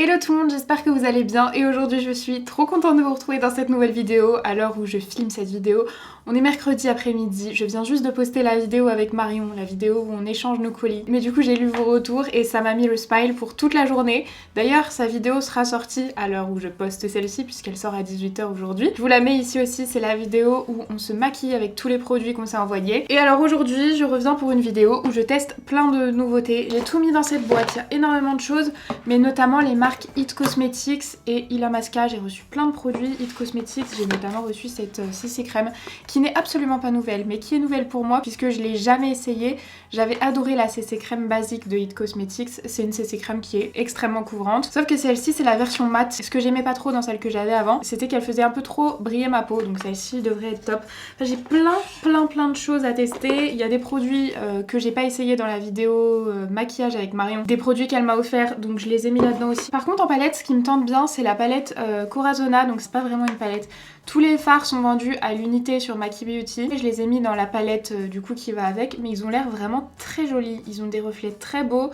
Hello tout le monde, j'espère que vous allez bien et aujourd'hui je suis trop contente de vous retrouver dans cette nouvelle vidéo à l'heure où je filme cette vidéo. On est mercredi après-midi, je viens juste de poster la vidéo avec Marion, la vidéo où on échange nos colis. Mais du coup j'ai lu vos retours et ça m'a mis le smile pour toute la journée. D'ailleurs sa vidéo sera sortie à l'heure où je poste celle-ci puisqu'elle sort à 18 h aujourd'hui. Je vous la mets ici aussi, c'est la vidéo où on se maquille avec tous les produits qu'on s'est envoyés. Et alors aujourd'hui je reviens pour une vidéo où je teste plein de nouveautés. J'ai tout mis dans cette boîte, il y a énormément de choses, mais notamment les marques It Cosmetics et Illamasqua. J'ai reçu plein de produits It Cosmetics, j'ai notamment reçu cette CC crème qui n'est absolument pas nouvelle mais qui est nouvelle pour moi puisque je l'ai jamais essayée. J'avais adoré la CC crème basique de It Cosmetics, c'est une CC crème qui est extrêmement couvrante, sauf que celle-ci c'est la version mat. Ce que j'aimais pas trop dans celle que j'avais avant, c'était qu'elle faisait un peu trop briller ma peau, donc celle-ci devrait être top. Enfin, j'ai plein de choses à tester. Il y a des produits que j'ai pas essayé dans la vidéo maquillage avec Marion, des produits qu'elle m'a offert, donc je les ai mis là-dedans aussi. Par contre en palette, ce qui me tente bien c'est la palette Corazona, donc c'est pas vraiment une palette. Tous les fards sont vendus à l'unité sur Maki Beauty. Je les ai mis dans la palette du coup qui va avec, mais ils ont l'air vraiment très jolis. Ils ont des reflets très beaux.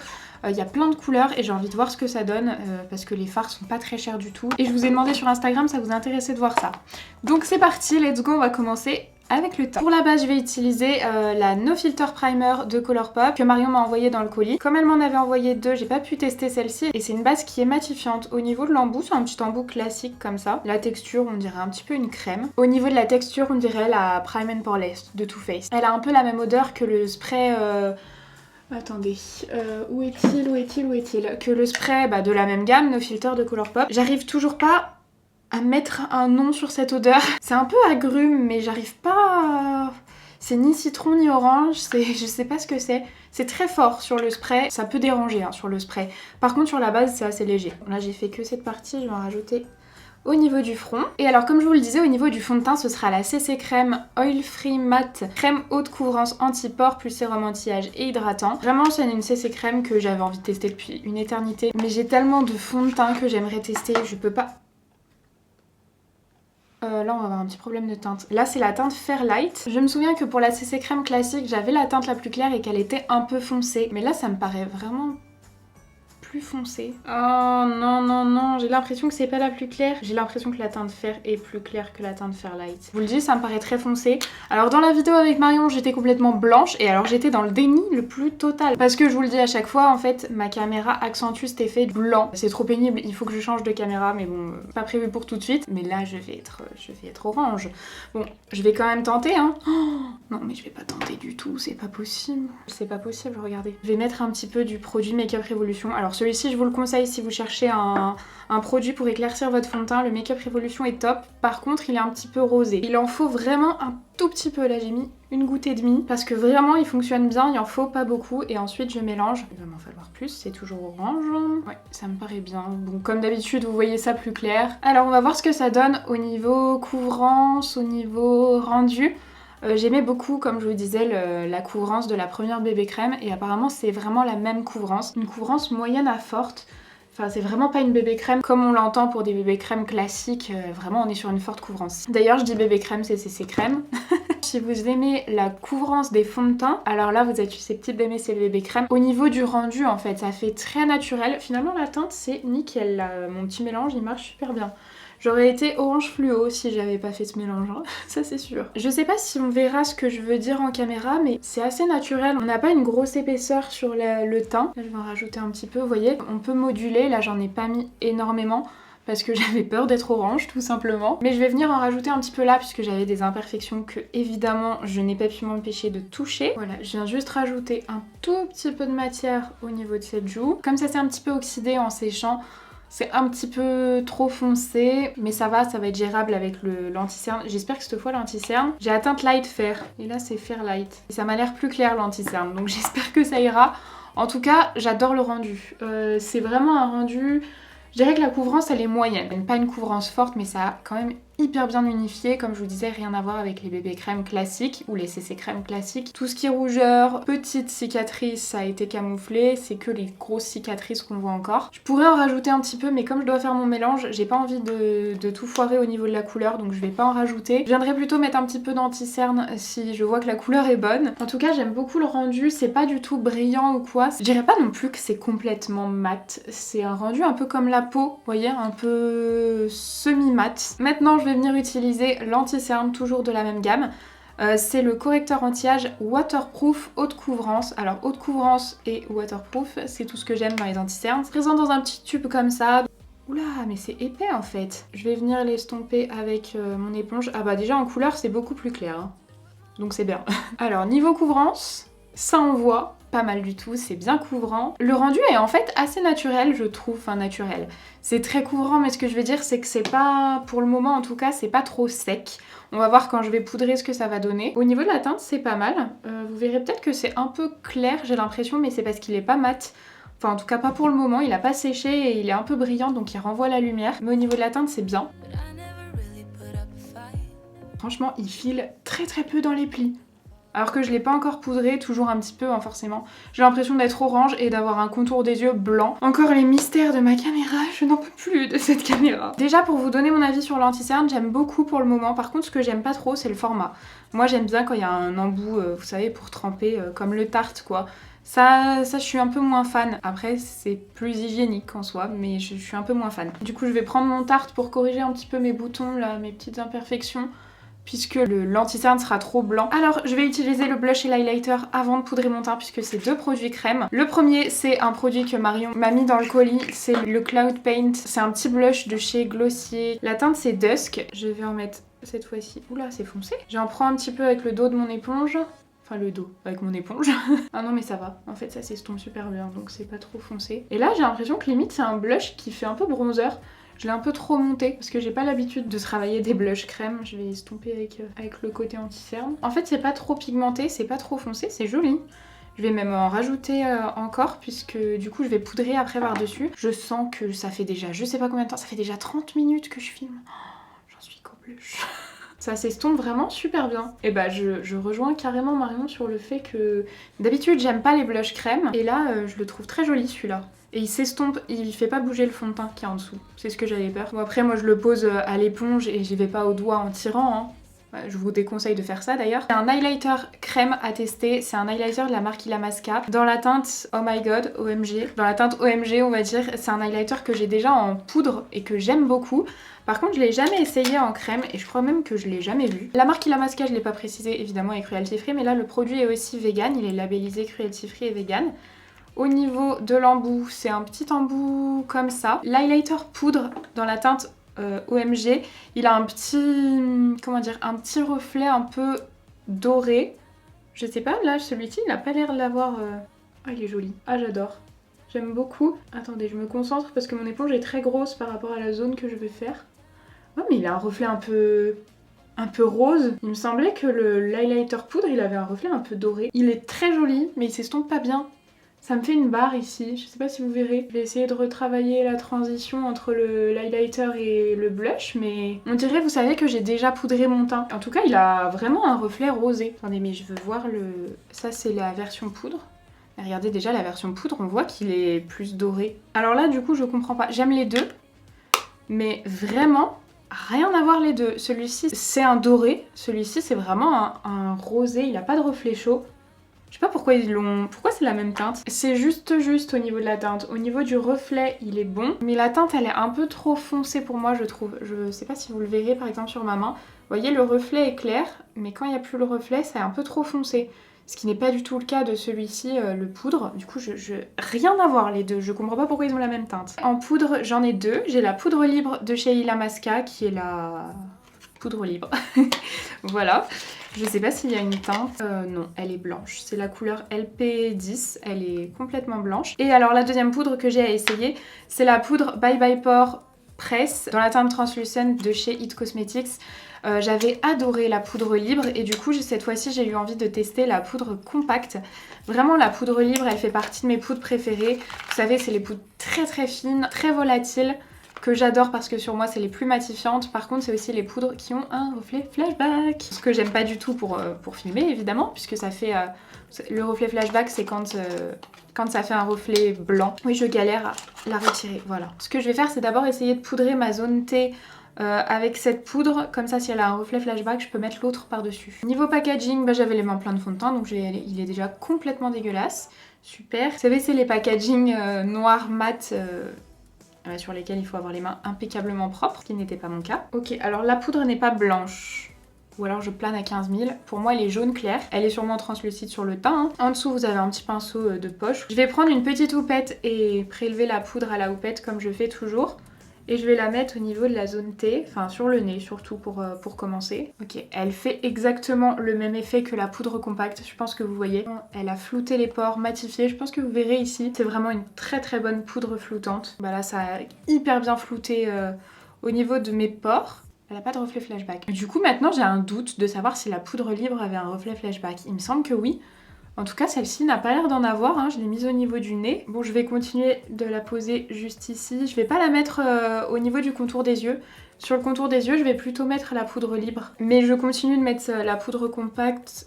Il y a plein de couleurs et j'ai envie de voir ce que ça donne parce que les fards sont pas très chers du tout. Et je vous ai demandé sur Instagram, ça vous intéressait de voir ça. Donc c'est parti, let's go, on va commencer avec le teint. Pour la base, je vais utiliser la No Filter Primer de Colourpop que Marion m'a envoyé dans le colis. Comme elle m'en avait envoyé deux, j'ai pas pu tester celle-ci et c'est une base qui est matifiante. Au niveau de l'embout, c'est un petit embout classique comme ça. La texture, on dirait un petit peu une crème. Au niveau de la texture, on dirait la Prime and Poreless de Too Faced. Elle a un peu la même odeur que le spray... Attendez, où est-il que le spray de la même gamme, No Filter de Colourpop. J'arrive toujours pas à mettre un nom sur cette odeur. C'est un peu agrume, mais j'arrive pas à... C'est ni citron ni orange, je sais pas ce que c'est. C'est très fort sur le spray, ça peut déranger sur le spray. Par contre sur la base c'est assez léger. Là j'ai fait que cette partie, je vais en rajouter au niveau du front. Et alors comme je vous le disais, au niveau du fond de teint, ce sera la CC Crème Oil Free Matte Crème haute couvrance anti-pores plus sérum anti-âge et hydratant. Vraiment c'est une CC Crème que j'avais envie de tester depuis une éternité. Mais j'ai tellement de fond de teint que j'aimerais tester, je peux pas... Là on va avoir un petit problème de teinte. Là c'est la teinte Fairlight. Je me souviens que pour la CC crème classique j'avais la teinte la plus claire et qu'elle était un peu foncée. Mais là ça me paraît vraiment plus foncé. Oh non, j'ai l'impression que c'est pas la plus claire. J'ai l'impression que la teinte Fair est plus claire que la teinte Fairlight. Je vous le dis, ça me paraît très foncé. Alors dans la vidéo avec Marion, j'étais complètement blanche et alors j'étais dans le déni le plus total. Parce que je vous le dis à chaque fois, en fait, ma caméra accentue cet effet blanc. C'est trop pénible, il faut que je change de caméra, mais bon, pas prévu pour tout de suite. Mais là, je vais être orange. Bon, je vais quand même tenter, hein. Oh, non, mais je vais pas tenter du tout, c'est pas possible. C'est pas possible, regardez. Je vais mettre un petit peu du produit Make Up Revolution. Alors celui-ci, je vous le conseille si vous cherchez un produit pour éclaircir votre fond de teint. Le Make Up Revolution est top. Par contre, il est un petit peu rosé. Il en faut vraiment un tout petit peu. Là, j'ai mis une goutte et demie parce que vraiment, il fonctionne bien. Il en faut pas beaucoup. Et ensuite, je mélange. Il va m'en falloir plus. C'est toujours orange. Ouais, ça me paraît bien. Bon, comme d'habitude, vous voyez ça plus clair. Alors, on va voir ce que ça donne au niveau couvrance, au niveau rendu. J'aimais beaucoup, comme je vous disais, la couvrance de la première bébé crème et apparemment c'est vraiment la même couvrance, une couvrance moyenne à forte. Enfin c'est vraiment pas une bébé crème comme on l'entend pour des bébés crèmes classiques, vraiment on est sur une forte couvrance. D'ailleurs je dis bébé crème, c'est CC crème. Si vous aimez la couvrance des fonds de teint, alors là vous êtes susceptible d'aimer ces bébés crèmes. Au niveau du rendu en fait ça fait très naturel, finalement la teinte c'est nickel là. Mon petit mélange il marche super bien. J'aurais été orange fluo si j'avais pas fait ce mélange, hein. Ça c'est sûr. Je sais pas si on verra ce que je veux dire en caméra, mais c'est assez naturel. On n'a pas une grosse épaisseur sur le teint. Là je vais en rajouter un petit peu, vous voyez. On peut moduler, là j'en ai pas mis énormément parce que j'avais peur d'être orange tout simplement. Mais je vais venir en rajouter un petit peu là puisque j'avais des imperfections que évidemment je n'ai pas pu m'empêcher de toucher. Voilà, je viens juste rajouter un tout petit peu de matière au niveau de cette joue. Comme ça c'est un petit peu oxydé en séchant, c'est un petit peu trop foncé, mais ça va être gérable avec l'anti-cerne. J'espère que cette fois l'anti-cerne, j'ai la teinte Light Fair, et là c'est Fairlight. Et ça m'a l'air plus clair l'anti-cerne, donc j'espère que ça ira. En tout cas, j'adore le rendu. C'est vraiment un rendu... Je dirais que la couvrance elle est moyenne. Pas une couvrance forte, mais ça a quand même hyper bien unifié, comme je vous disais, rien à voir avec les bébés crèmes classiques ou les CC crèmes classiques. Tout ce qui est rougeur, petites cicatrices, ça a été camouflé, c'est que les grosses cicatrices qu'on voit encore. Je pourrais en rajouter un petit peu, mais comme je dois faire mon mélange, j'ai pas envie de tout foirer au niveau de la couleur, donc je vais pas en rajouter. Je viendrai plutôt mettre un petit peu d'anti-cerne si je vois que la couleur est bonne. En tout cas, j'aime beaucoup le rendu, c'est pas du tout brillant ou quoi. Je dirais pas non plus que c'est complètement mat, c'est un rendu un peu comme la peau, vous voyez, un peu semi-mat. Maintenant, je vais venir utiliser l'anti-cerne, toujours de la même gamme. C'est le correcteur anti-âge waterproof haute couvrance. Alors haute couvrance et waterproof, c'est tout ce que j'aime dans les anti-cernes. C'est présent dans un petit tube comme ça. Oula, mais c'est épais en fait. Je vais venir l'estomper avec mon éponge. Ah bah déjà en couleur c'est beaucoup plus clair, hein. Donc c'est bien. Alors niveau couvrance, ça envoie. Pas mal du tout, c'est bien couvrant. Le rendu est en fait assez naturel, je trouve, enfin naturel. C'est très couvrant, mais ce que je veux dire, c'est que c'est pas, pour le moment en tout cas, c'est pas trop sec. On va voir quand je vais poudrer ce que ça va donner. Au niveau de la teinte, c'est pas mal. Vous verrez peut-être que c'est un peu clair, j'ai l'impression, mais c'est parce qu'il est pas mat. Enfin, en tout cas, pas pour le moment. Il a pas séché et il est un peu brillant, donc il renvoie la lumière. Mais au niveau de la teinte, c'est bien. Franchement, il file très très peu dans les plis. Alors que je l'ai pas encore poudré, toujours un petit peu, hein, forcément. J'ai l'impression d'être orange et d'avoir un contour des yeux blanc. Encore les mystères de ma caméra, je n'en peux plus de cette caméra. Déjà, pour vous donner mon avis sur l'anti-cerne, j'aime beaucoup pour le moment. Par contre, ce que j'aime pas trop, c'est le format. Moi, j'aime bien quand il y a un embout, vous savez, pour tremper, comme le Tarte, quoi. Ça, je suis un peu moins fan. Après, c'est plus hygiénique en soi, mais je suis un peu moins fan. Du coup, je vais prendre mon Tarte pour corriger un petit peu mes boutons, là, mes petites imperfections, puisque l'anti-cerne sera trop blanc. Alors je vais utiliser le blush et l'highlighter avant de poudrer mon teint puisque c'est deux produits crème. Le premier c'est un produit que Marion m'a mis dans le colis, c'est le Cloud Paint. C'est un petit blush de chez Glossier. La teinte c'est Dusk. Je vais en mettre cette fois-ci. Oula, c'est foncé. J'en prends un petit peu avec le dos de mon éponge. Enfin le dos, avec mon éponge. Ah non mais ça va, en fait ça s'estompe super bien donc c'est pas trop foncé. Et là j'ai l'impression que limite c'est un blush qui fait un peu bronzer. Je l'ai un peu trop monté parce que j'ai pas l'habitude de travailler des blushs crème. Je vais estomper avec le côté anti-cerne. En fait c'est pas trop pigmenté, c'est pas trop foncé, c'est joli. Je vais même en rajouter encore puisque du coup je vais poudrer après par dessus. Je sens que ça fait déjà, je sais pas combien de temps, ça fait déjà 30 minutes que je filme. Oh, j'en suis copeluche. Ça s'estompe vraiment super bien. Et bah je rejoins carrément Marion sur le fait que d'habitude j'aime pas les blushs crème et là je le trouve très joli celui-là. Et il s'estompe, il fait pas bouger le fond de teint qui est en dessous. C'est ce que j'avais peur. Bon après moi je le pose à l'éponge et j'y vais pas au doigt en tirant, hein. Je vous déconseille de faire ça d'ailleurs. C'est un highlighter crème à tester, c'est un highlighter de la marque Illamasqua dans la teinte Oh My God, OMG. Dans la teinte OMG on va dire, c'est un highlighter que j'ai déjà en poudre et que j'aime beaucoup. Par contre je l'ai jamais essayé en crème et je crois même que je l'ai jamais vu. La marque Illamasqua je l'ai pas précisé évidemment est cruelty free, mais là le produit est aussi vegan, il est labellisé cruelty free et vegan. Au niveau de l'embout, c'est un petit embout comme ça. L'highlighter poudre dans la teinte OMG, il a un petit, comment dire, un petit reflet un peu doré. Je sais pas, là celui-ci il a pas l'air de l'avoir... Ah il est joli, ah j'adore. J'aime beaucoup. Attendez, je me concentre parce que mon éponge est très grosse par rapport à la zone que je vais faire. Oh mais il a un reflet un peu rose. Il me semblait que l'highlighter poudre il avait un reflet un peu doré. Il est très joli mais il s'estompe pas bien. Ça me fait une barre ici, je sais pas si vous verrez. Je vais essayer de retravailler la transition entre l'highlighter et le blush, mais on dirait, vous savez, que j'ai déjà poudré mon teint. En tout cas, il a vraiment un reflet rosé. Attendez, mais je veux voir le... Ça, c'est la version poudre. Et regardez déjà la version poudre, on voit qu'il est plus doré. Alors là, du coup, je comprends pas. J'aime les deux, mais vraiment... rien à voir les deux. Celui-ci, c'est un doré. Celui-ci, c'est vraiment un rosé. Il a pas de reflet chaud. Je sais pas pourquoi ils l'ont... Pourquoi c'est la même teinte? C'est juste au niveau de la teinte. Au niveau du reflet, il est bon. Mais la teinte, elle est un peu trop foncée pour moi, je trouve. Je sais pas si vous le verrez, par exemple, sur ma main. Vous voyez, le reflet est clair, mais quand il n'y a plus le reflet, c'est un peu trop foncé. Ce qui n'est pas du tout le cas de celui-ci, le poudre. Du coup, rien à voir les deux. Je comprends pas pourquoi ils ont la même teinte. En poudre, j'en ai deux. J'ai la poudre libre de chez Illamasqua, qui est la... poudre libre. Voilà. Je sais pas s'il y a une teinte. Non, elle est blanche. C'est la couleur LP10. Elle est complètement blanche. Et alors la deuxième poudre que j'ai à essayer, c'est la poudre Bye Bye Pore Press dans la teinte translucent de chez It Cosmetics. J'avais adoré la poudre libre et du coup cette fois-ci j'ai eu envie de tester la poudre compacte. Vraiment la poudre libre elle fait partie de mes poudres préférées. Vous savez c'est les poudres très très fines, très volatiles. que j'adore parce que sur moi c'est les plus matifiantes. Par contre c'est aussi les poudres qui ont un reflet flashback. Ce que j'aime pas du tout pour filmer évidemment, puisque ça fait... le reflet flashback c'est quand ça fait un reflet blanc. Oui, je galère à la retirer, voilà. Ce que je vais faire c'est d'abord essayer de poudrer ma zone T avec cette poudre, comme ça si elle a un reflet flashback je peux mettre l'autre par dessus. Niveau packaging, j'avais les mains pleines de fond de teint donc il est déjà complètement dégueulasse. Super. Vous savez c'est les packaging noirs mat sur lesquels il faut avoir les mains impeccablement propres, ce qui n'était pas mon cas. Ok, alors la poudre n'est pas blanche. Ou alors je plane à 15 000. Pour moi elle est jaune clair. Elle est sûrement translucide sur le teint. En dessous vous avez un petit pinceau de poche. Je vais prendre une petite houppette et prélever la poudre à la houppette comme je fais toujours. Et je vais la mettre au niveau de la zone T, enfin sur le nez surtout pour commencer. Ok, elle fait exactement le même effet que la poudre compacte, je pense que vous voyez. Elle a flouté les pores, matifié, je pense que vous verrez ici. C'est vraiment une très très bonne poudre floutante. Bah là ça a hyper bien flouté au niveau de mes pores. Elle n'a pas de reflet flashback. Du coup maintenant j'ai un doute de savoir si la poudre libre avait un reflet flashback. Il me semble que oui. En tout cas, celle-ci n'a pas l'air d'en avoir, hein. Je l'ai mise au niveau du nez. Bon, je vais continuer de la poser juste ici. Je vais pas la mettre au niveau du contour des yeux. Sur le contour des yeux, je vais plutôt mettre la poudre libre. Mais je continue de mettre la poudre compacte,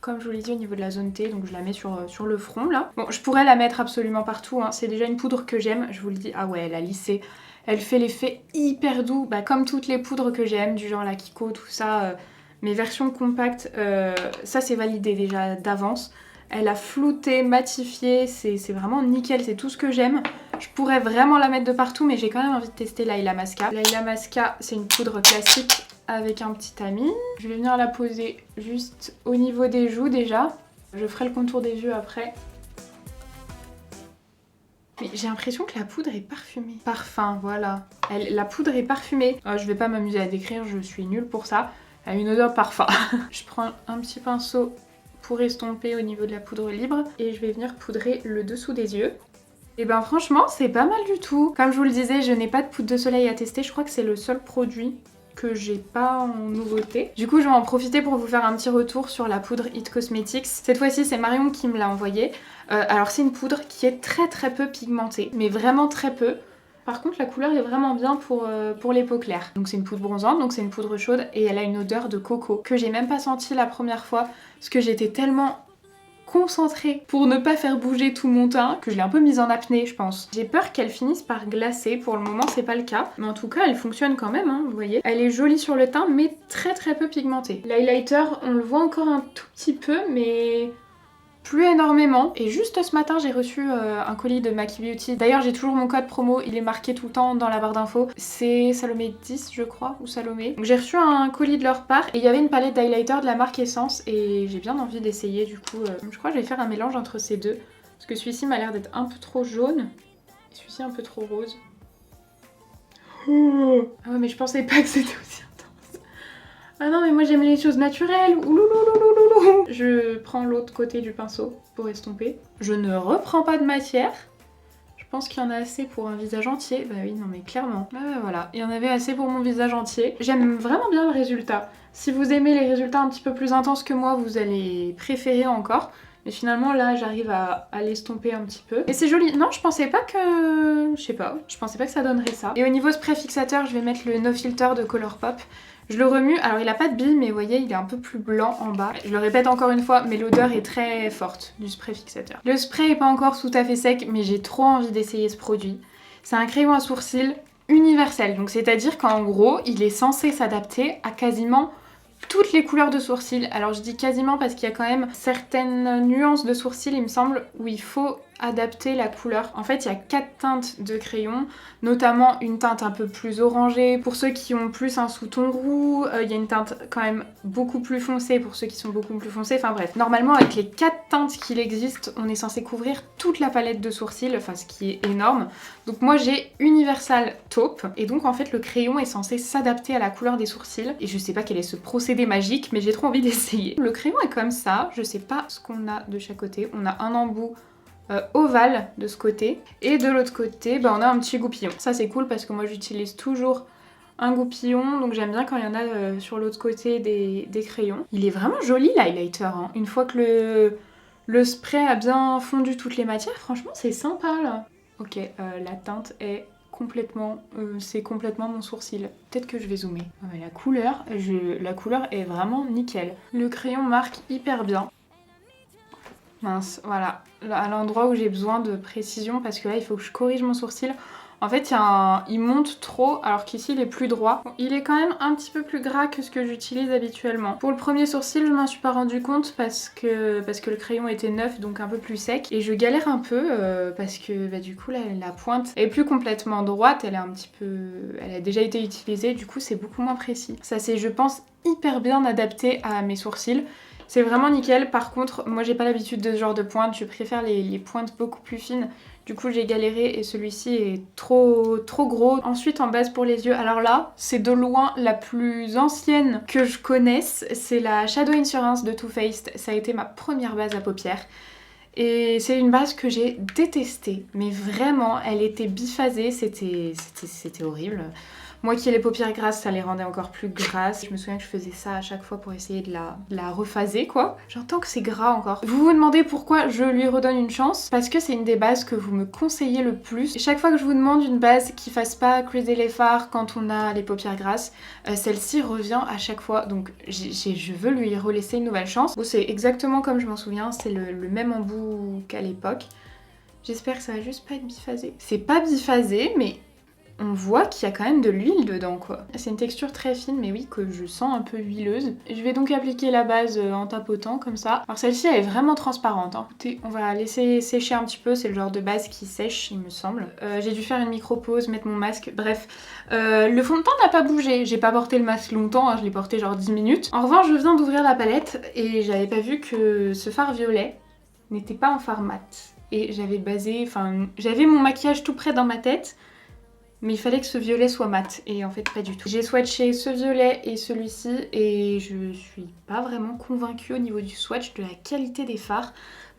comme je vous l'ai dit, au niveau de la zone T. Donc je la mets sur le front, là. Bon, je pourrais la mettre absolument partout, hein. C'est déjà une poudre que j'aime, je vous le dis. Ah ouais, elle a lissé. Elle fait l'effet hyper doux, comme toutes les poudres que j'aime, du genre la Kiko, tout ça... Mes versions compactes, ça c'est validé déjà d'avance. Elle a flouté, matifié, c'est vraiment nickel, c'est tout ce que j'aime. Je pourrais vraiment la mettre de partout, mais j'ai quand même envie de tester l'Ilamasqua. L'Ilamasqua, c'est une poudre classique avec un petit tamis. Je vais venir la poser juste au niveau des joues déjà. Je ferai le contour des yeux après. Mais j'ai l'impression que la poudre est parfumée. Parfum, voilà. La poudre est parfumée. Je vais pas m'amuser à décrire, je suis nulle pour ça. Elle a une odeur parfum. Je prends un petit pinceau pour estomper au niveau de la poudre libre et je vais venir poudrer le dessous des yeux. Et ben franchement c'est pas mal du tout. Comme je vous le disais, je n'ai pas de poudre de soleil à tester, je crois que c'est le seul produit que j'ai pas en nouveauté. Du coup je vais en profiter pour vous faire un petit retour sur la poudre It Cosmetics. Cette fois-ci c'est Marion qui me l'a envoyée. Alors c'est une poudre qui est très très peu pigmentée, mais vraiment très peu. Par contre la couleur est vraiment bien pour les peaux claires. Donc c'est une poudre bronzante, donc c'est une poudre chaude et elle a une odeur de coco que j'ai même pas sentie la première fois parce que j'étais tellement concentrée pour ne pas faire bouger tout mon teint que je l'ai un peu mise en apnée je pense. J'ai peur qu'elle finisse par glacer, pour le moment c'est pas le cas. Mais en tout cas elle fonctionne quand même, hein, vous voyez. Elle est jolie sur le teint mais très très peu pigmentée. L'highlighter on le voit encore un tout petit peu mais... plus énormément. Et juste ce matin j'ai reçu un colis de Maki Beauty. D'ailleurs j'ai toujours mon code promo, il est marqué tout le temps dans la barre d'infos. C'est Salomé 10 je crois, ou Salomé. Donc j'ai reçu un colis de leur part et il y avait une palette d'highlighter de la marque Essence et j'ai bien envie d'essayer du coup. Je crois que je vais faire un mélange entre ces deux. Parce que celui-ci m'a l'air d'être un peu trop jaune et celui-ci un peu trop rose. Ah ouais mais je pensais pas que c'était aussi... Ah non mais moi j'aime les choses naturelles. Oulouloulouloulou. Je prends l'autre côté du pinceau pour estomper. Je ne reprends pas de matière. Je pense qu'il y en a assez pour un visage entier. Bah oui non mais clairement. Voilà, il y en avait assez pour mon visage entier. J'aime vraiment bien le résultat. Si vous aimez les résultats un petit peu plus intenses que moi, vous allez préférer encore. Mais finalement là j'arrive à l'estomper un petit peu. Et c'est joli. Non je pensais pas que... Je sais pas. Je pensais pas que ça donnerait ça. Et au niveau spray fixateur je vais mettre le No Filter de Colourpop. Je le remue, alors il a pas de bille mais vous voyez il est un peu plus blanc en bas. Je le répète encore une fois mais l'odeur est très forte du spray fixateur. Le spray est pas encore tout à fait sec mais j'ai trop envie d'essayer ce produit. C'est un crayon à sourcils universel, donc c'est-à-dire qu'en gros il est censé s'adapter à quasiment toutes les couleurs de sourcils. Alors je dis quasiment parce qu'il y a quand même certaines nuances de sourcils il me semble où il faut adapter la couleur. En fait il y a 4 teintes de crayon, notamment une teinte un peu plus orangée pour ceux qui ont plus un sous-ton roux, il y a une teinte quand même beaucoup plus foncée pour ceux qui sont beaucoup plus foncés, enfin bref. Normalement avec les 4 teintes qu'il existe, on est censé couvrir toute la palette de sourcils, enfin ce qui est énorme. Donc moi j'ai Universal Taupe et donc en fait le crayon est censé s'adapter à la couleur des sourcils et je sais pas quel est ce procédé magique mais j'ai trop envie d'essayer. Le crayon est comme ça, je sais pas ce qu'on a de chaque côté, on a un embout ovale de ce côté et de l'autre côté on a un petit goupillon. Ça c'est cool parce que moi j'utilise toujours un goupillon donc j'aime bien quand il y en a sur l'autre côté des crayons. Il est vraiment joli l'highlighter hein. Une fois que le spray a bien fondu toutes les matières, franchement c'est sympa là. Ok, la teinte est complètement, c'est complètement mon sourcil. Peut-être que je vais zoomer. Ah mais la couleur est vraiment nickel. Le crayon marque hyper bien. Mince, voilà, à l'endroit où j'ai besoin de précision parce que là il faut que je corrige mon sourcil. En fait, il monte trop alors qu'ici il est plus droit. Il est quand même un petit peu plus gras que ce que j'utilise habituellement. Pour le premier sourcil, je m'en suis pas rendu compte parce que le crayon était neuf, donc un peu plus sec. Et je galère un peu parce que du coup là, la pointe est plus complètement droite, elle a déjà été utilisée, du coup c'est beaucoup moins précis. Ça c'est, je pense, hyper bien adapté à mes sourcils. C'est vraiment nickel. Par contre, moi j'ai pas l'habitude de ce genre de pointe, je préfère les pointes beaucoup plus fines. Du coup j'ai galéré et celui-ci est trop gros. Ensuite en base pour les yeux, alors là c'est de loin la plus ancienne que je connaisse. C'est la Shadow Insurance de Too Faced. Ça a été ma première base à paupières. Et c'est une base que j'ai détestée. Mais vraiment, elle était biphasée, c'était horrible. Moi qui ai les paupières grasses, ça les rendait encore plus grasses. Je me souviens que je faisais ça à chaque fois pour essayer de la rephaser, quoi. J'entends que c'est gras encore. Vous vous demandez pourquoi je lui redonne une chance? Parce que c'est une des bases que vous me conseillez le plus. Et chaque fois que je vous demande une base qui fasse pas creuser les fards quand on a les paupières grasses, celle-ci revient à chaque fois. Donc je veux lui relaisser une nouvelle chance. Bon, c'est exactement comme je m'en souviens, c'est le même embout qu'à l'époque. J'espère que ça va juste pas être biphasé. C'est pas biphasé, mais on voit qu'il y a quand même de l'huile dedans, quoi. C'est une texture très fine, mais oui, que je sens un peu huileuse. Je vais donc appliquer la base en tapotant, comme ça. Alors celle-ci, elle est vraiment transparente, hein. Écoutez, on va laisser sécher un petit peu, c'est le genre de base qui sèche, il me semble. J'ai dû faire une micro-pause, mettre mon masque, bref. Le fond de teint n'a pas bougé, j'ai pas porté le masque longtemps, hein, je l'ai porté genre 10 minutes. En revanche, je viens d'ouvrir la palette, et j'avais pas vu que ce fard violet n'était pas en fard mat. Et j'avais mon maquillage tout près dans ma tête, mais il fallait que ce violet soit mat, et en fait pas du tout. J'ai swatché ce violet et celui-ci, et je suis pas vraiment convaincue au niveau du swatch de la qualité des fards.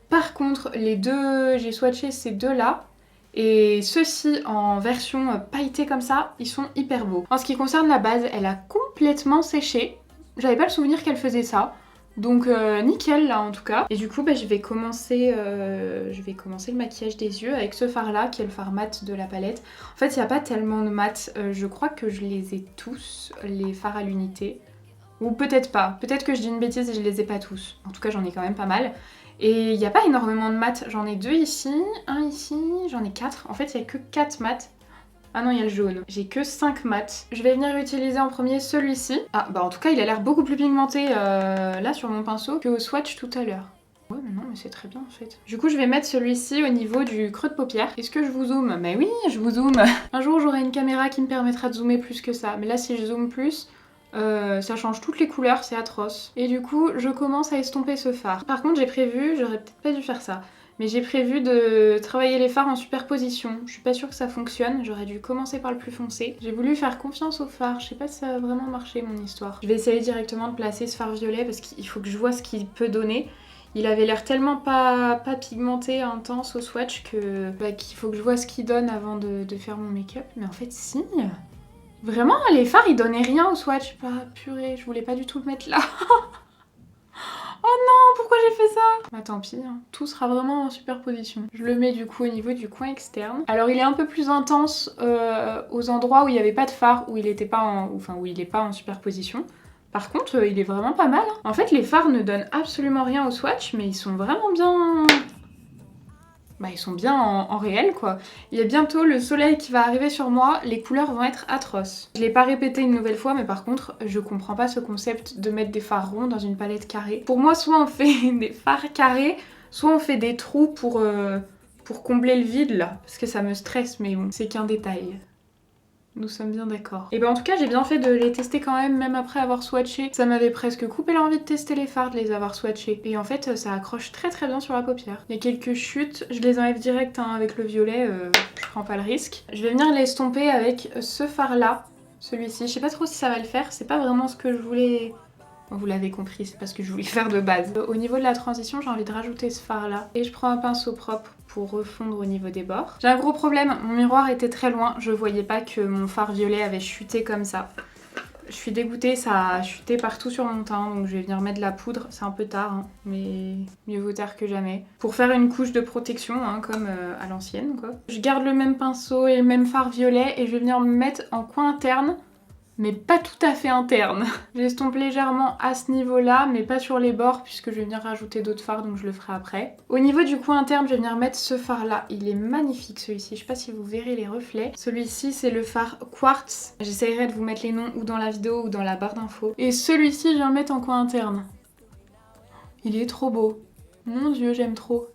Par contre, les deux, j'ai swatché ces deux-là, et ceux-ci en version pailletée comme ça, ils sont hyper beaux. En ce qui concerne la base, elle a complètement séché. J'avais pas le souvenir qu'elle faisait ça. Donc nickel là en tout cas. Et du coup je vais commencer le maquillage des yeux avec ce fard là qui est le fard mat de la palette. En fait il n'y a pas tellement de mat, je crois que je les ai tous, les fards à l'unité. Ou peut-être pas, peut-être que je dis une bêtise et je les ai pas tous. En tout cas j'en ai quand même pas mal. Et il n'y a pas énormément de mat, j'en ai 2 ici, un ici, j'en ai 4. En fait il n'y a que 4 mats. Ah non, il y a le jaune. J'ai que 5 mats. Je vais venir utiliser en premier celui-ci. Ah, en tout cas, il a l'air beaucoup plus pigmenté là sur mon pinceau qu'au swatch tout à l'heure. Ouais, mais non, mais c'est très bien en fait. Du coup, je vais mettre celui-ci au niveau du creux de paupière. Est-ce que je vous zoome? Mais oui, je vous zoome. Un jour, j'aurai une caméra qui me permettra de zoomer plus que ça. Mais là, si je zoome plus, ça change toutes les couleurs, c'est atroce. Et du coup, je commence à estomper ce fard. Par contre, j'ai prévu, j'aurais peut-être pas dû faire ça, mais j'ai prévu de travailler les fards en superposition. Je suis pas sûre que ça fonctionne, j'aurais dû commencer par le plus foncé. J'ai voulu faire confiance au fard, je sais pas si ça a vraiment marché mon histoire. Je vais essayer directement de placer ce fard violet parce qu'il faut que je vois ce qu'il peut donner. Il avait l'air tellement pas pigmenté, intense au swatch qu'il faut que je vois ce qu'il donne avant de faire mon make-up. Mais en fait si. Vraiment, les fards ils donnaient rien au swatch. Purée, je voulais pas du tout le mettre là. Oh non, pourquoi j'ai fait ça? Bah tant pis, hein. Tout sera vraiment en superposition. Je le mets du coup au niveau du coin externe. Alors il est un peu plus intense aux endroits où il n'y avait pas de fard, où il est pas en superposition. Par contre, il est vraiment pas mal, hein. En fait, les fards ne donnent absolument rien au swatch, mais ils sont vraiment bien... Ils sont bien en réel quoi. Il y a bientôt le soleil qui va arriver sur moi, les couleurs vont être atroces. Je l'ai pas répété une nouvelle fois, mais par contre, je comprends pas ce concept de mettre des fards ronds dans une palette carrée. Pour moi, soit on fait des fards carrés, soit on fait des trous pour combler le vide là, parce que ça me stresse, mais bon, c'est qu'un détail. Nous sommes bien d'accord. Et en tout cas, j'ai bien fait de les tester quand même après avoir swatché. Ça m'avait presque coupé l'envie de tester les fards, de les avoir swatchés. Et en fait, ça accroche très très bien sur la paupière. Il y a quelques chutes, je les enlève direct hein, avec le violet, je prends pas le risque. Je vais venir l'estomper avec ce fard là, celui-ci. Je sais pas trop si ça va le faire, c'est pas vraiment ce que je voulais... Vous l'avez compris, c'est pas ce que je voulais faire de base. Au niveau de la transition, j'ai envie de rajouter ce fard là. Et je prends un pinceau propre pour refondre au niveau des bords. J'ai un gros problème, mon miroir était très loin, je voyais pas que mon fard violet avait chuté comme ça. Je suis dégoûtée, ça a chuté partout sur mon teint, donc je vais venir mettre de la poudre. C'est un peu tard, hein, mais mieux vaut tard que jamais. Pour faire une couche de protection, hein, comme à l'ancienne, quoi. Je garde le même pinceau et le même fard violet et je vais venir me mettre en coin interne, mais pas tout à fait interne. J'estompe légèrement à ce niveau-là, mais pas sur les bords, puisque je vais venir rajouter d'autres fards, donc je le ferai après. Au niveau du coin interne, je vais venir mettre ce fard-là. Il est magnifique, celui-ci. Je sais pas si vous verrez les reflets. Celui-ci, c'est le fard Quartz. J'essaierai de vous mettre les noms ou dans la vidéo ou dans la barre d'infos. Et celui-ci, je viens le mettre en coin interne. Il est trop beau. Mon Dieu, j'aime trop.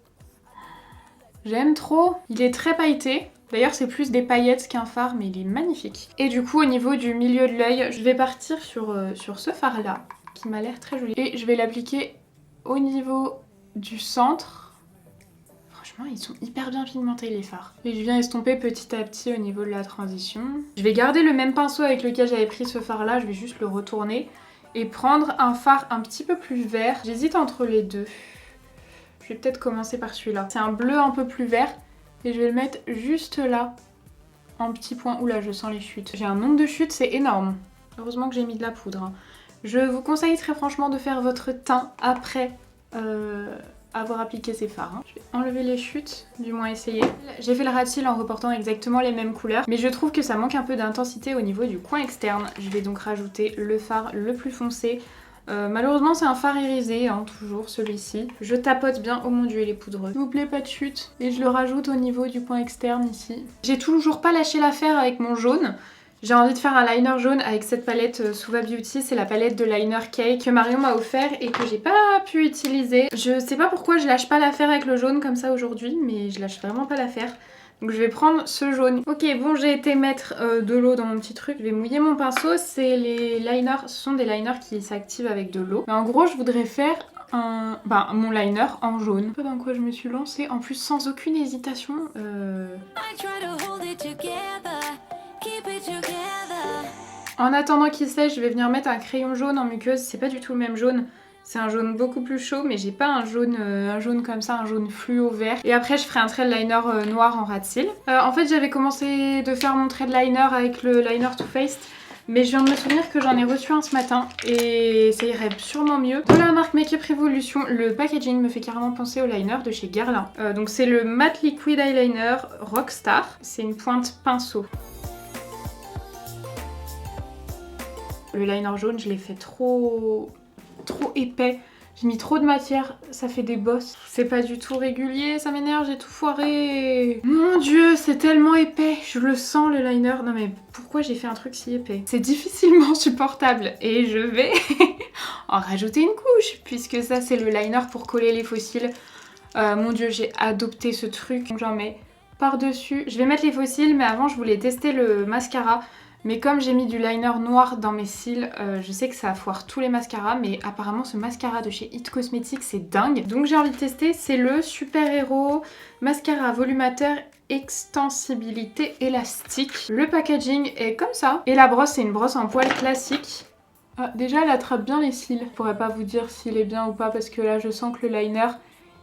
J'aime trop. Il est très pailleté. D'ailleurs, c'est plus des paillettes qu'un fard, mais il est magnifique. Et du coup, au niveau du milieu de l'œil, je vais partir sur ce fard-là, qui m'a l'air très joli. Et je vais l'appliquer au niveau du centre. Franchement, ils sont hyper bien pigmentés, les fards. Et je viens estomper petit à petit au niveau de la transition. Je vais garder le même pinceau avec lequel j'avais pris ce fard-là, je vais juste le retourner. Et prendre un fard un petit peu plus vert. J'hésite entre les deux. Je vais peut-être commencer par celui-là. C'est un bleu un peu plus vert. Et je vais le mettre juste là, en petit point. Oula, je sens les chutes. J'ai un nombre de chutes, c'est énorme. Heureusement que j'ai mis de la poudre. Je vous conseille très franchement de faire votre teint après avoir appliqué ces fards. Je vais enlever les chutes, du moins essayer. J'ai fait le ras de cils en reportant exactement les mêmes couleurs, mais je trouve que ça manque un peu d'intensité au niveau du coin externe. Je vais donc rajouter le fard le plus foncé. Malheureusement c'est un fard irisé, hein, toujours celui-ci. Je tapote bien, oh mon dieu il est poudreux. S'il vous plaît pas de chute. Et je le rajoute au niveau du point externe ici. J'ai toujours pas lâché l'affaire avec mon jaune. J'ai envie de faire un liner jaune avec cette palette Suva Beauty. C'est la palette de liner Cake que Marion m'a offert et que j'ai pas pu utiliser. Je sais pas pourquoi je lâche pas l'affaire avec le jaune comme ça aujourd'hui, mais je lâche vraiment pas l'affaire. Donc je vais prendre ce jaune. Ok, bon, j'ai été mettre de l'eau dans mon petit truc. Je vais mouiller mon pinceau. C'est les liners, ce sont des liners qui s'activent avec de l'eau. Mais en gros, je voudrais faire mon liner en jaune. Je sais pas dans quoi je me suis lancée. En plus, sans aucune hésitation. En attendant qu'il sèche, je vais venir mettre un crayon jaune en muqueuse. C'est pas du tout le même jaune. C'est un jaune beaucoup plus chaud, mais j'ai pas un jaune comme ça, un jaune fluo vert. Et après, je ferai un trait de liner noir en ras de cils. En fait, j'avais commencé de faire mon trait de liner avec le liner Too Faced, mais je viens de me souvenir que j'en ai reçu un ce matin et ça irait sûrement mieux. De la marque Makeup Revolution, le packaging me fait carrément penser au liner de chez Guerlain. Donc c'est le Matte Liquid Eyeliner Rockstar. C'est une pointe pinceau. Le liner jaune, je l'ai fait trop épais. J'ai mis trop de matière, ça fait des bosses. C'est pas du tout régulier, ça m'énerve, j'ai tout foiré. Mon dieu, c'est tellement épais. Je le sens le liner. Non mais pourquoi j'ai fait un truc si épais? C'est difficilement supportable. Et je vais en rajouter une couche, puisque ça c'est le liner pour coller les faux cils. Mon dieu, j'ai adopté ce truc. Donc j'en mets par-dessus. Je vais mettre les faux cils, mais avant je voulais tester le mascara. Mais comme j'ai mis du liner noir dans mes cils, je sais que ça foire tous les mascaras, mais apparemment ce mascara de chez It Cosmetics c'est dingue. Donc j'ai envie de tester, c'est le Super Hero Mascara Volumateur Extensibilité Élastique. Le packaging est comme ça. Et la brosse, c'est une brosse en poil classique. Ah, déjà elle attrape bien les cils. Je pourrais pas vous dire s'il est bien ou pas parce que là je sens que le liner,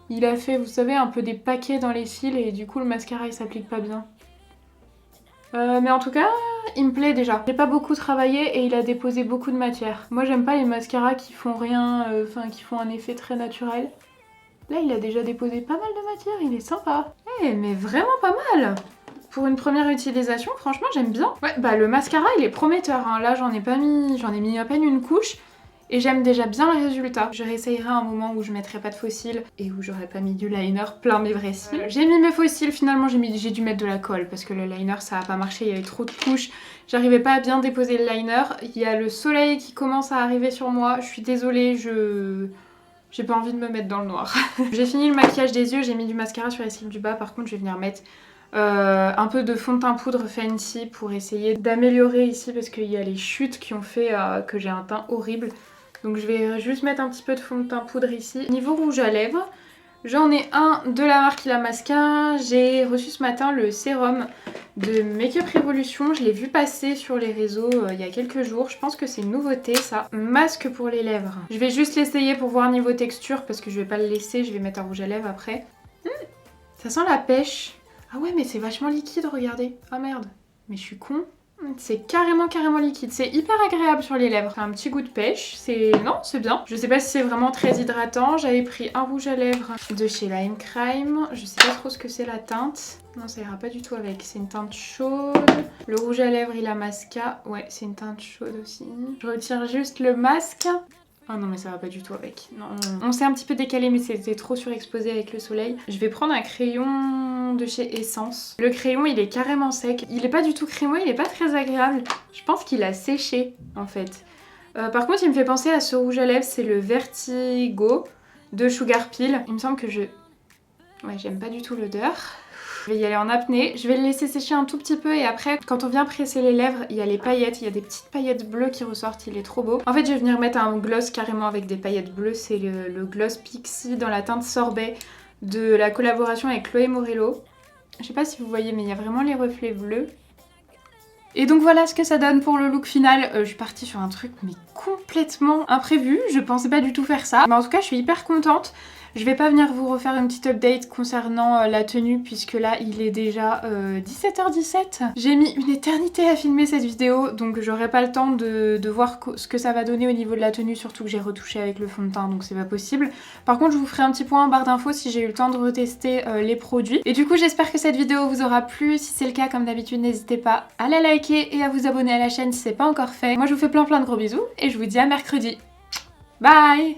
il a fait, vous savez, un peu des paquets dans les cils et du coup le mascara il s'applique pas bien. Mais en tout cas, il me plaît déjà. J'ai pas beaucoup travaillé et il a déposé beaucoup de matière. Moi j'aime pas les mascaras qui font rien, qui font un effet très naturel. Là il a déjà déposé pas mal de matière, il est sympa. Eh mais vraiment pas mal. Pour une première utilisation, franchement j'aime bien. Ouais, bah le mascara il est prometteur, hein. Là j'en ai mis à peine une couche. Et j'aime déjà bien le résultat. Je réessayerai un moment où je mettrai pas de faux cils et où j'aurais pas mis du liner plein mes vrais cils. J'ai mis mes faux cils, finalement j'ai dû mettre de la colle parce que le liner ça a pas marché, il y avait trop de couches. J'arrivais pas à bien déposer le liner. Il y a le soleil qui commence à arriver sur moi. Je suis désolée, j'ai pas envie de me mettre dans le noir. J'ai fini le maquillage des yeux, j'ai mis du mascara sur les cils du bas. Par contre je vais venir mettre un peu de fond de teint poudre Fancy pour essayer d'améliorer ici parce qu'il y a les chutes qui ont fait que j'ai un teint horrible. Donc je vais juste mettre un petit peu de fond de teint poudre ici. Niveau rouge à lèvres, j'en ai un de la marque Illamasqua. J'ai reçu ce matin le sérum de Makeup Revolution. Je l'ai vu passer sur les réseaux il y a quelques jours. Je pense que c'est une nouveauté ça. Masque pour les lèvres. Je vais juste l'essayer pour voir niveau texture parce que je vais pas le laisser. Je vais mettre un rouge à lèvres après. Ça sent la pêche. Ah ouais mais c'est vachement liquide, regardez. Ah merde. Mais je suis con. C'est carrément liquide. C'est hyper agréable sur les lèvres. C'est un petit goût de pêche. Non, c'est bien. Je sais pas si c'est vraiment très hydratant. J'avais pris un rouge à lèvres de chez Lime Crime. Je sais pas trop ce que c'est la teinte. Non, ça ira pas du tout avec. C'est une teinte chaude. Le rouge à lèvres, il a masca. Ouais, c'est une teinte chaude aussi. Je retire juste le masque. Oh non mais ça va pas du tout avec. Non. On s'est un petit peu décalé mais c'était trop surexposé avec le soleil. Je vais prendre un crayon de chez Essence. Le crayon il est carrément sec. Il est pas du tout crémeux, il est pas très agréable. Je pense qu'il a séché en fait. Par contre il me fait penser à ce rouge à lèvres, c'est le Vertigo de Sugar Peel. Il me semble que ouais, j'aime pas du tout l'odeur. Je vais y aller en apnée, je vais le laisser sécher un tout petit peu et après quand on vient presser les lèvres il y a les paillettes, il y a des petites paillettes bleues qui ressortent, il est trop beau. En fait je vais venir mettre un gloss carrément avec des paillettes bleues, c'est le gloss Pixie dans la teinte Sorbet de la collaboration avec Chloé Morello. Je sais pas si vous voyez mais il y a vraiment les reflets bleus. Et donc voilà ce que ça donne pour le look final. Je suis partie sur un truc mais complètement imprévu, je pensais pas du tout faire ça. Mais en tout cas je suis hyper contente. Je vais pas venir vous refaire une petite update concernant la tenue puisque là il est déjà 17h17. J'ai mis une éternité à filmer cette vidéo donc j'aurai pas le temps de voir ce que ça va donner au niveau de la tenue, surtout que j'ai retouché avec le fond de teint donc c'est pas possible. Par contre je vous ferai un petit point en barre d'infos si j'ai eu le temps de retester les produits. Et du coup j'espère que cette vidéo vous aura plu. Si c'est le cas comme d'habitude n'hésitez pas à la liker et à vous abonner à la chaîne si c'est pas encore fait. Moi je vous fais plein de gros bisous et je vous dis à mercredi. Bye.